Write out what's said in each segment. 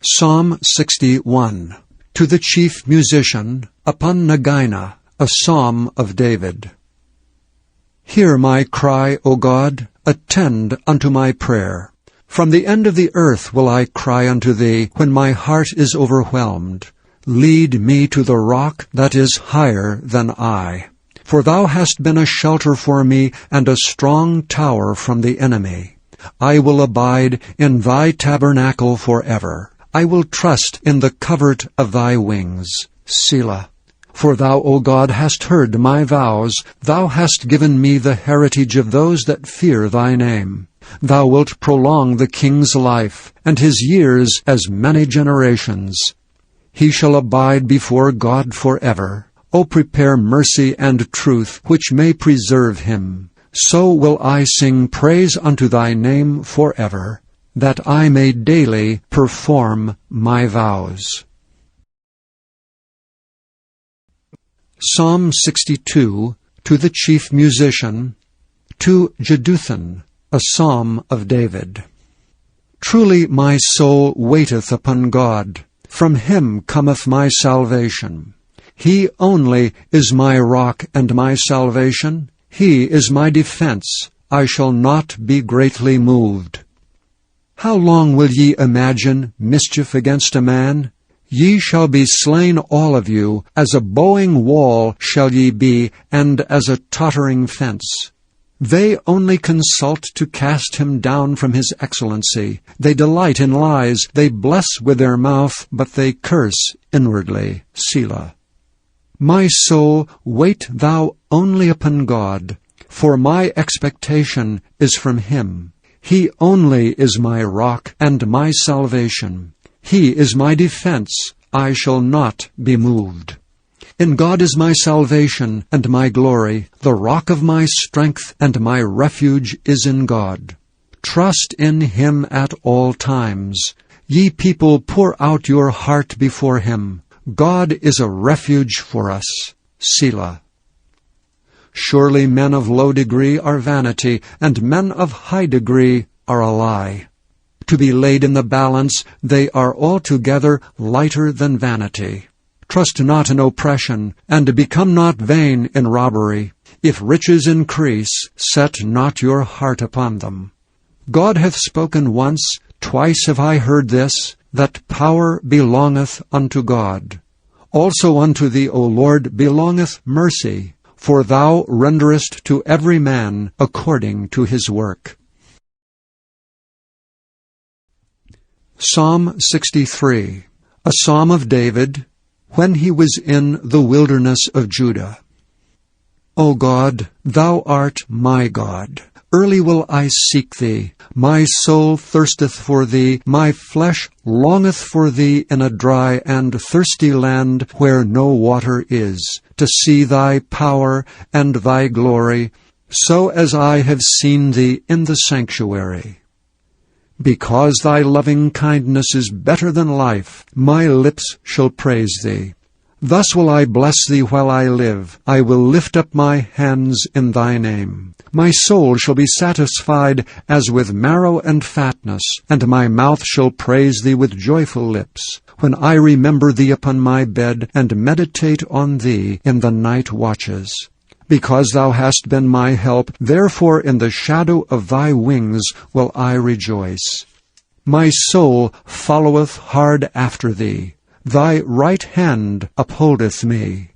Psalm 61. To the chief musician, upon Nagina, a psalm of David. Hear my cry, O God, attend unto my prayer. From the end of the earth will I cry unto thee, when my heart is overwhelmed. Lead me to the rock that is higher than I. For thou hast been a shelter for me, and a strong tower from the enemy. I will abide in thy tabernacle forever. I will trust in the covert of thy wings. Selah. For thou, O God, hast heard my vows. Thou hast given me the heritage of those that fear thy name. Thou wilt prolong the king's life, and his years as many generations. He shall abide before God forever. O prepare mercy and truth, which may preserve him. So will I sing praise unto thy name forever, that I may daily perform my vows. Psalm 62, to the chief musician, to Jeduthun, a psalm of David. Truly my soul waiteth upon God. From him cometh my salvation. He only is my rock and my salvation. He is my defense. I shall not be greatly moved. How long will ye imagine mischief against a man? Ye shall be slain all of you. As a bowing wall shall ye be, and as a tottering fence. They only consult to cast him down from his excellency. They delight in lies. They bless with their mouth, but they curse inwardly. Selah. My soul, wait thou only upon God, for my expectation is from him. He only is my rock and my salvation. He is my defense. I shall not be moved. In God is my salvation and my glory. The rock of my strength and my refuge is in God. Trust in him at all times. Ye people, pour out your heart before him. God is a refuge for us. Selah. Surely men of low degree are vanity, and men of high degree are a lie. To be laid in the balance, they are altogether lighter than vanity. Trust not in oppression, and become not vain in robbery. If riches increase, set not your heart upon them. God hath spoken once, twice have I heard this, that power belongeth unto God. Also unto thee, O Lord, belongeth mercy, for thou renderest to every man according to his work. Psalm 63, a psalm of David, when he was in the wilderness of Judah. O God, thou art my God. Early will I seek thee. My soul thirsteth for thee. My flesh longeth for thee in a dry and thirsty land where no water is, to see thy power and thy glory, so as I have seen thee in the sanctuary. Because thy loving kindness is better than life, my lips shall praise thee. Thus will I bless thee while I live. I will lift up my hands in thy name. My soul shall be satisfied as with marrow and fatness, and my mouth shall praise thee with joyful lips, when I remember thee upon my bed, and meditate on thee in the night watches. Because thou hast been my help, therefore in the shadow of thy wings will I rejoice. My soul followeth hard after thee. Thy right hand upholdeth me.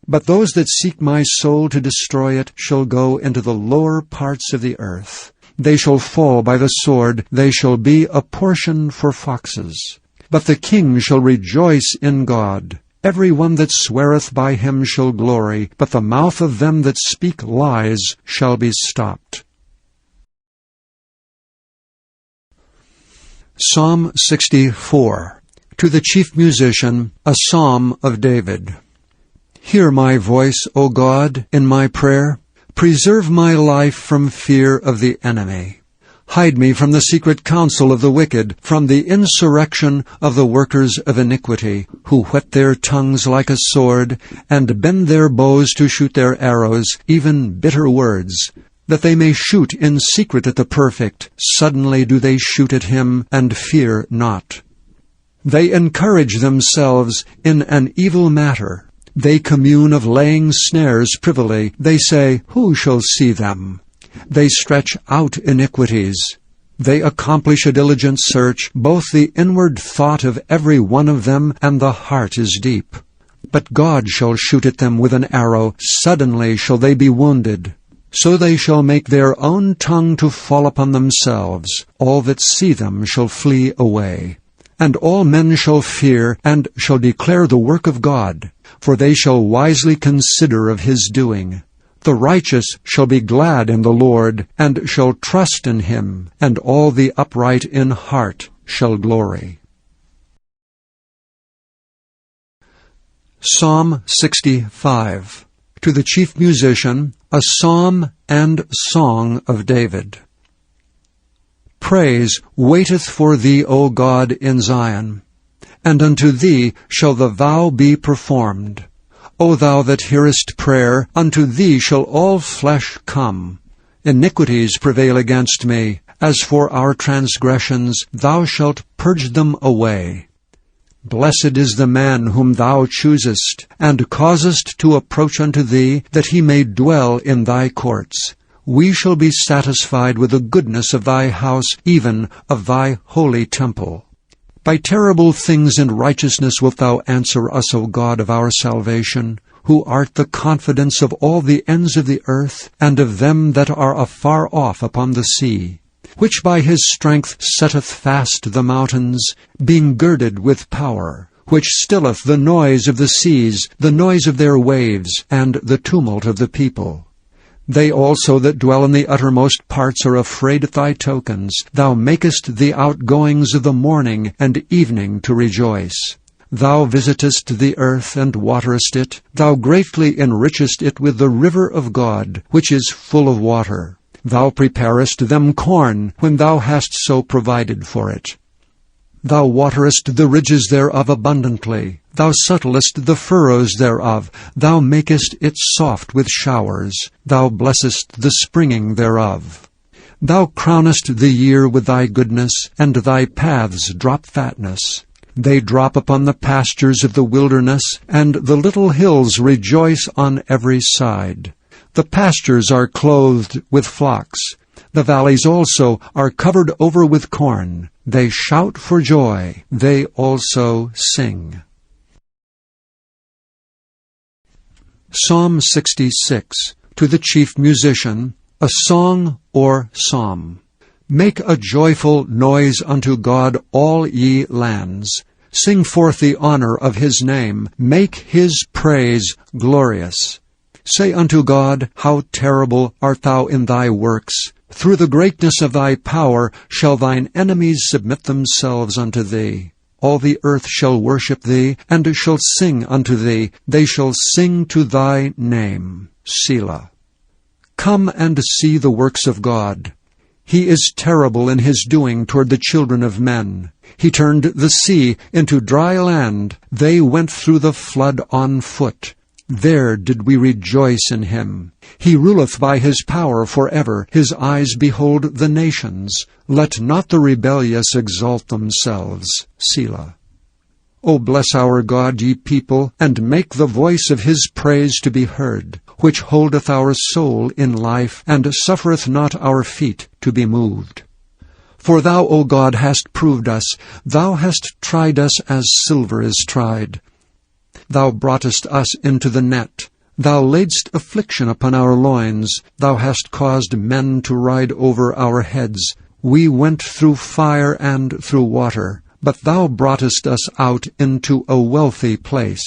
But those that seek my soul to destroy it shall go into the lower parts of the earth. They shall fall by the sword. They shall be a portion for foxes. But the king shall rejoice in God. Every one that sweareth by him shall glory, but the mouth of them that speak lies shall be stopped. Psalm 64, to the chief musician, a psalm of David. Hear my voice, O God, in my prayer. Preserve my life from fear of the enemy. Hide me from the secret counsel of the wicked, from the insurrection of the workers of iniquity, who whet their tongues like a sword, and bend their bows to shoot their arrows, even bitter words, that they may shoot in secret at the perfect. Suddenly do they shoot at him, and fear not. They encourage themselves in an evil matter. They commune of laying snares privily. They say, Who shall see them? They stretch out iniquities. They accomplish a diligent search. Both the inward thought of every one of them and the heart is deep. But God shall shoot at them with an arrow. Suddenly shall they be wounded. So they shall make their own tongue to fall upon themselves. All that see them shall flee away. And all men shall fear, and shall declare the work of God. For they shall wisely consider of his doing. The righteous shall be glad in the Lord, and shall trust in him, and all the upright in heart shall glory. Psalm 65. To the chief musician, a psalm and song of David. Praise waiteth for thee, O God, in Zion, and unto thee shall the vow be performed. O thou that hearest prayer, unto thee shall all flesh come. Iniquities prevail against me. As for our transgressions, thou shalt purge them away. Blessed is the man whom thou choosest, and causest to approach unto thee, that he may dwell in thy courts. We shall be satisfied with the goodness of thy house, even of thy holy temple. By terrible things and righteousness wilt thou answer us, O God of our salvation, who art the confidence of all the ends of the earth, and of them that are afar off upon the sea, which by his strength setteth fast the mountains, being girded with power, which stilleth the noise of the seas, the noise of their waves, and the tumult of the people. They also that dwell in the uttermost parts are afraid at thy tokens. Thou makest the outgoings of the morning and evening to rejoice. Thou visitest the earth and waterest it. Thou greatly enrichest it with the river of God, which is full of water. Thou preparest them corn, when thou hast so provided for it. Thou waterest the ridges thereof abundantly. Thou settlest the furrows thereof. Thou makest it soft with showers. Thou blessest the springing thereof. Thou crownest the year with thy goodness, and thy paths drop fatness. They drop upon the pastures of the wilderness, and the little hills rejoice on every side. The pastures are clothed with flocks. The valleys also are covered over with corn. They shout for joy. They also sing. Psalm 66. To the chief musician, a song or psalm. Make a joyful noise unto God, all ye lands. Sing forth the honor of his name. Make his praise glorious. Say unto God, How terrible art thou in thy works! Through the greatness of thy power shall thine enemies submit themselves unto thee. All the earth shall worship thee, and shall sing unto thee. They shall sing to thy name. Selah. Come and see the works of God. He is terrible in his doing toward the children of men. He turned the sea into dry land. They went through the flood on foot. There did we rejoice in him. He ruleth by his power forever. His eyes behold the nations. Let not the rebellious exalt themselves. Selah. O bless our God, ye people, and make the voice of his praise to be heard, which holdeth our soul in life, and suffereth not our feet to be moved. For thou, O God, hast proved us. Thou hast tried us as silver is tried. Thou broughtest us into the net. Thou laidst affliction upon our loins. Thou hast caused men to ride over our heads. We went through fire and through water, but thou broughtest us out into a wealthy place.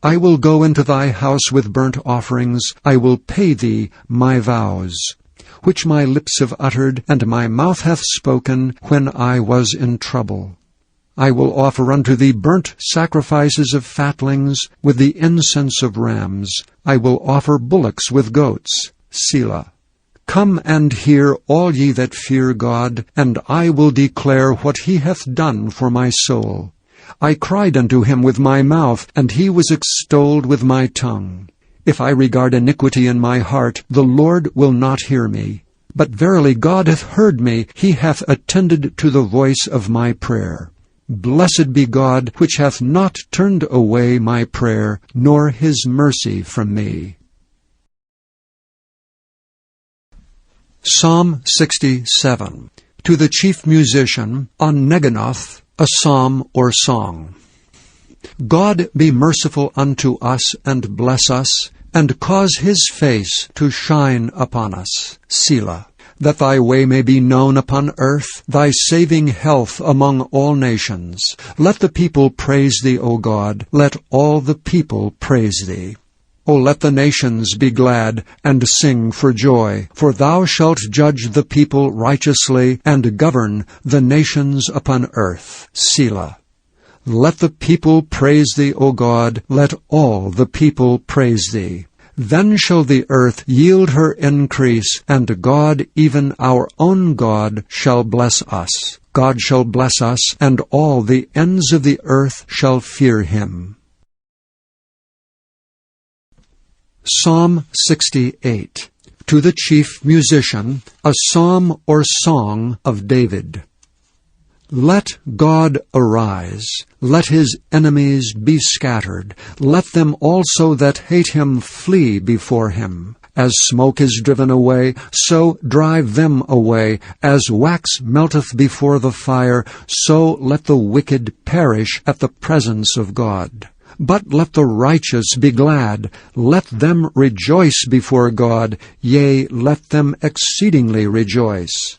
I will go into thy house with burnt offerings. I will pay thee my vows, which my lips have uttered, and my mouth hath spoken when I was in trouble. I will offer unto thee burnt sacrifices of fatlings with the incense of rams. I will offer bullocks with goats. Selah. Come and hear, all ye that fear God, and I will declare what he hath done for my soul. I cried unto him with my mouth, and he was extolled with my tongue. If I regard iniquity in my heart, the Lord will not hear me. But verily God hath heard me. He hath attended to the voice of my prayer. Blessed be God, which hath not turned away my prayer, nor his mercy from me. Psalm 67. To the chief musician, on Neginoth, a psalm or song. God be merciful unto us, and bless us, and cause his face to shine upon us. Selah. That thy way may be known upon earth, thy saving health among all nations. Let the people praise thee, O God. Let all the people praise thee. O let the nations be glad, and sing for joy. For thou shalt judge the people righteously, and govern the nations upon earth. Selah. Let the people praise thee, O God. Let all the people praise thee. Then shall the earth yield her increase, and God, even our own God, shall bless us. God shall bless us, and all the ends of the earth shall fear him. Psalm 68. To the chief musician, a psalm or song of David. Let God arise, let his enemies be scattered, let them also that hate him flee before him. As smoke is driven away, so drive them away. As wax melteth before the fire, so let the wicked perish at the presence of God. But let the righteous be glad, let them rejoice before God, yea, let them exceedingly rejoice.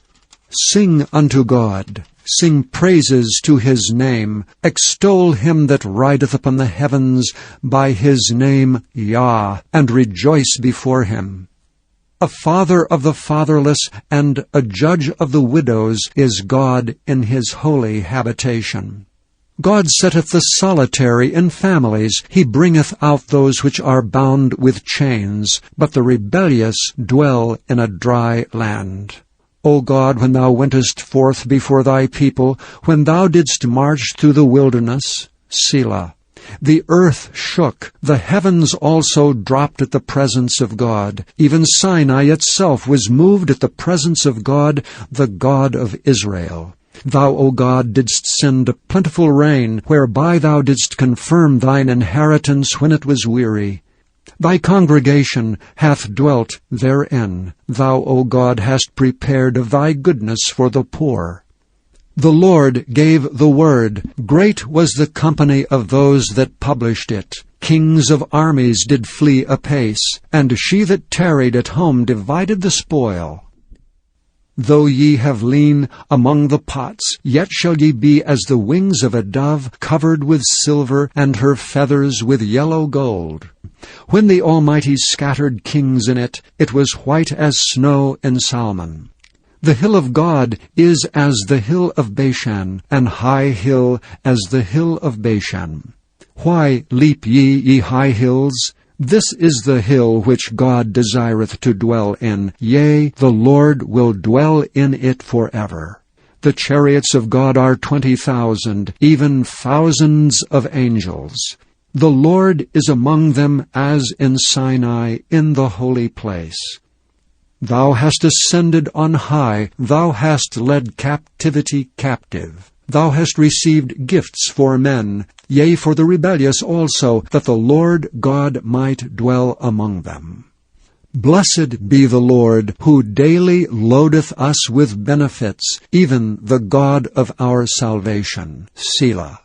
Sing unto God. Sing praises to his name. Extol him that rideth upon the heavens by his name, Yah, and rejoice before him. A father of the fatherless and a judge of the widows is God in his holy habitation. God setteth the solitary in families. He bringeth out those which are bound with chains, but the rebellious dwell in a dry land. O God, when thou wentest forth before thy people, when thou didst march through the wilderness, Selah. The earth shook, the heavens also dropped at the presence of God. Even Sinai itself was moved at the presence of God, the God of Israel. Thou, O God, didst send a plentiful rain, whereby thou didst confirm thine inheritance when it was weary. Thy congregation hath dwelt therein. Thou, O God, hast prepared of thy goodness for the poor. The Lord gave the word. Great was the company of those that published it. Kings of armies did flee apace, and she that tarried at home divided the spoil. Though ye have lien among the pots, yet shall ye be as the wings of a dove, covered with silver, and her feathers with yellow gold. When the Almighty scattered kings in it, it was white as snow in Salmon. The hill of God is as the hill of Bashan, an high hill as the hill of Bashan. Why leap ye, ye high hills? This is the hill which God desireth to dwell in. Yea, the Lord will dwell in it forever. The chariots of God are 20,000, even thousands of angels. The Lord is among them as in Sinai, in the holy place. Thou hast ascended on high, thou hast led captivity captive. Thou hast received gifts for men, yea, for the rebellious also, that the Lord God might dwell among them. Blessed be the Lord, who daily loadeth us with benefits, even the God of our salvation. Selah.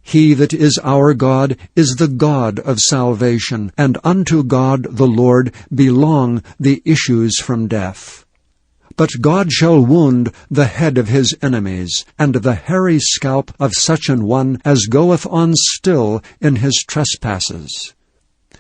He that is our God is the God of salvation, and unto God the Lord belong the issues from death. But God shall wound the head of his enemies, and the hairy scalp of such an one as goeth on still in his trespasses.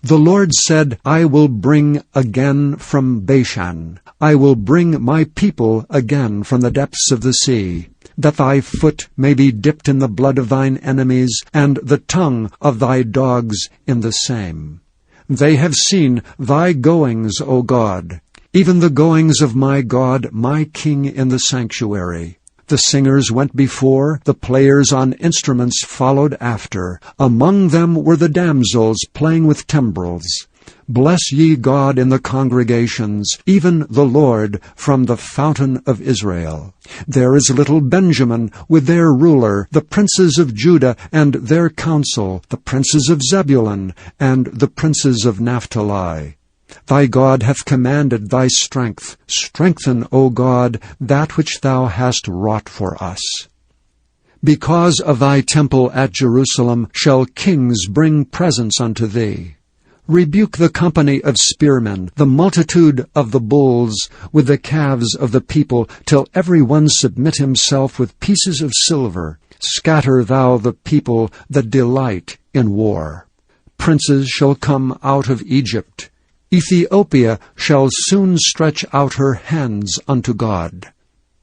The Lord said, I will bring again from Bashan. I will bring my people again from the depths of the sea, that thy foot may be dipped in the blood of thine enemies, and the tongue of thy dogs in the same. They have seen thy goings, O God, even the goings of my God, my King in the sanctuary. The singers went before, the players on instruments followed after. Among them were the damsels playing with timbrels. Bless ye God in the congregations, even the Lord from the fountain of Israel. There is little Benjamin with their ruler, the princes of Judah and their council, the princes of Zebulun and the princes of Naphtali. Thy God hath commanded thy strength. Strengthen, O God, that which thou hast wrought for us. Because of thy temple at Jerusalem shall kings bring presents unto thee. Rebuke the company of spearmen, the multitude of the bulls, with the calves of the people, till every one submit himself with pieces of silver. Scatter thou the people that delight in war. Princes shall come out of Egypt. Ethiopia shall soon stretch out her hands unto God.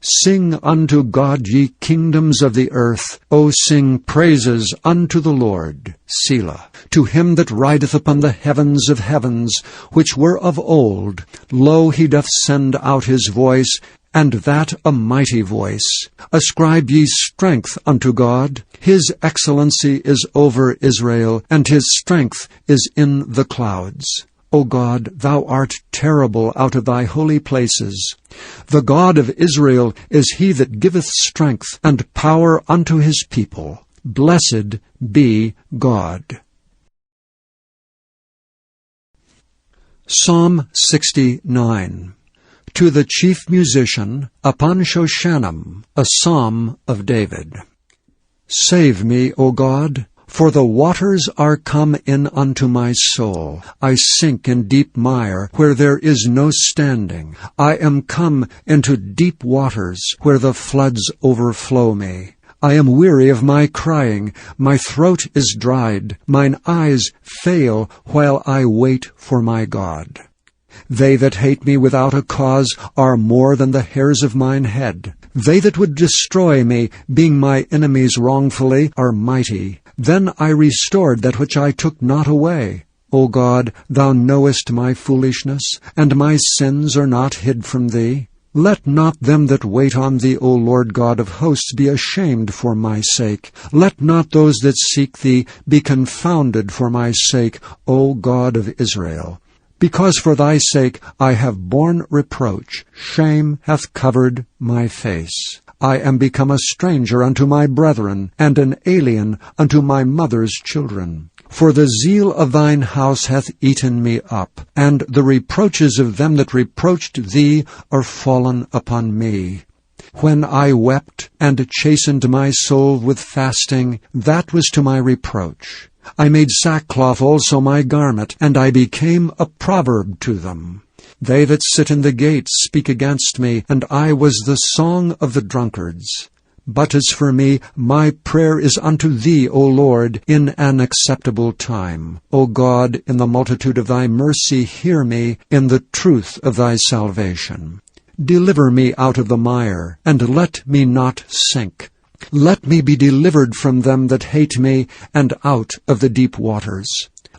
Sing unto God, ye kingdoms of the earth. O sing praises unto the Lord. Selah. To him that rideth upon the heavens of heavens, which were of old. Lo, he doth send out his voice, and that a mighty voice. Ascribe ye strength unto God. His excellency is over Israel, and his strength is in the clouds. O God, thou art terrible out of thy holy places. The God of Israel is he that giveth strength and power unto his people. Blessed be God. Psalm 69. To the chief musician, upon Shoshanim, a psalm of David. Save me, O God, for the waters are come in unto my soul. I sink in deep mire, where there is no standing. I am come into deep waters, where the floods overflow me. I am weary of my crying. My throat is dried. Mine eyes fail while I wait for my God. They that hate me without a cause are more than the hairs of mine head. They that would destroy me, being my enemies wrongfully, are mighty. Then I restored that which I took not away. O God, thou knowest my foolishness, and my sins are not hid from thee. Let not them that wait on thee, O Lord God of hosts, be ashamed for my sake. Let not those that seek thee be confounded for my sake, O God of Israel. Because for thy sake I have borne reproach, shame hath covered my face. I am become a stranger unto my brethren, and an alien unto my mother's children. For the zeal of thine house hath eaten me up, and the reproaches of them that reproached thee are fallen upon me. When I wept and chastened my soul with fasting, that was to my reproach. I made sackcloth also my garment, and I became a proverb to them. They that sit in the gates speak against me, and I was the song of the drunkards. But as for me, my prayer is unto thee, O Lord, in an acceptable time. O God, in the multitude of thy mercy, hear me, in the truth of thy salvation. Deliver me out of the mire, and let me not sink. Let me be delivered from them that hate me, and out of the deep waters.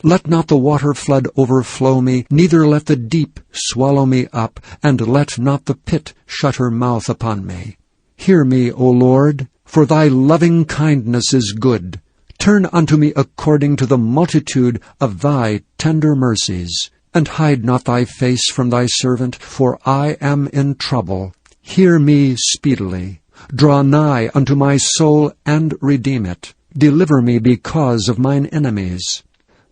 Let not the water flood overflow me, neither let the deep swallow me up, and let not the pit shut her mouth upon me. Hear me, O Lord, for thy loving kindness is good. Turn unto me according to the multitude of thy tender mercies, and hide not thy face from thy servant, for I am in trouble. Hear me speedily. Draw nigh unto my soul, and redeem it. Deliver me because of mine enemies.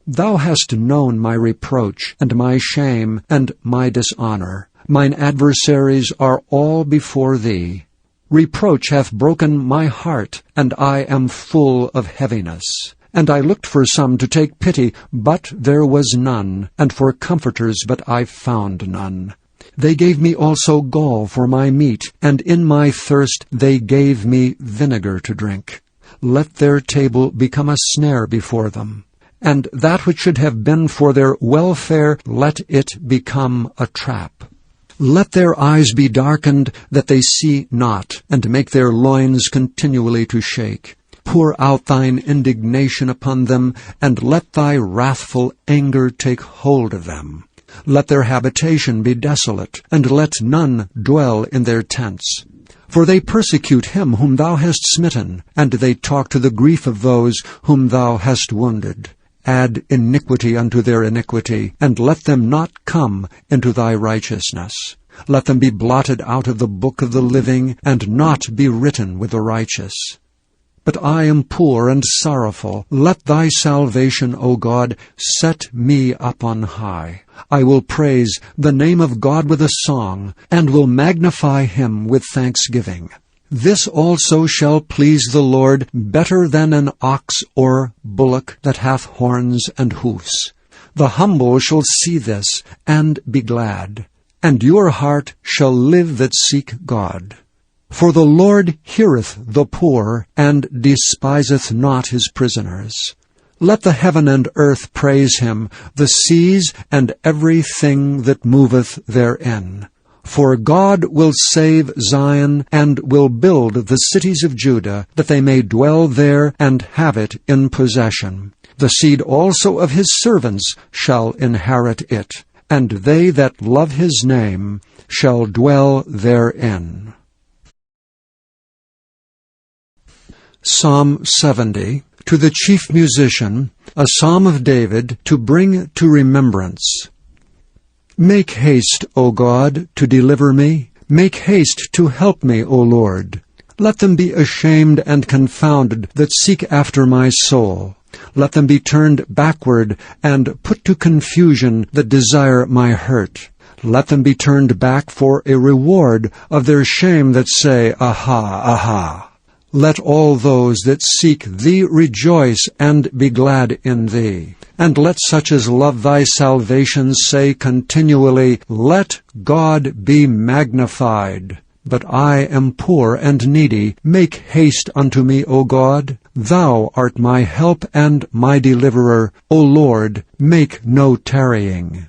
Thou hast known my reproach, and my shame, and my dishonor. Mine adversaries are all before thee. Reproach hath broken my heart, and I am full of heaviness. And I looked for some to take pity, but there was none, and for comforters, but I found none. They gave me also gall for my meat, and in my thirst they gave me vinegar to drink. Let their table become a snare before them, and that which should have been for their welfare, let it become a trap. Let their eyes be darkened, that they see not, and make their loins continually to shake. Pour out thine indignation upon them, and let thy wrathful anger take hold of them. Let their habitation be desolate, and let none dwell in their tents. For they persecute him whom thou hast smitten, and they talk to the grief of those whom thou hast wounded. add iniquity unto their iniquity, and let them not come into thy righteousness. Let them be blotted out of the book of the living, and not be written with the righteous. But I am poor and sorrowful. Let thy salvation, O God, set me up on high. I will praise the name of God with a song, and will magnify him with thanksgiving. This also shall please the Lord better than an ox or bullock that hath horns and hoofs. The humble shall see this, and be glad, and your heart shall live that seek God. For the Lord heareth the poor, and despiseth not his prisoners. Let the heaven and earth praise him, the seas and everything that moveth therein. For God will save Zion, and will build the cities of Judah, that they may dwell there and have it in possession. The seed also of his servants shall inherit it, and they that love his name shall dwell therein. Psalm 70, to the chief musician, a psalm of David, to bring to remembrance. Make haste, O God, to deliver me. Make haste to help me, O Lord. Let them be ashamed and confounded that seek after my soul. Let them be turned backward and put to confusion that desire my hurt. Let them be turned back for a reward of their shame that say, Aha, aha. Let all those that seek thee rejoice and be glad in thee. And let such as love thy salvation say continually, Let God be magnified. But I am poor and needy. Make haste unto me, O God. Thou art my help and my deliverer. O Lord, make no tarrying.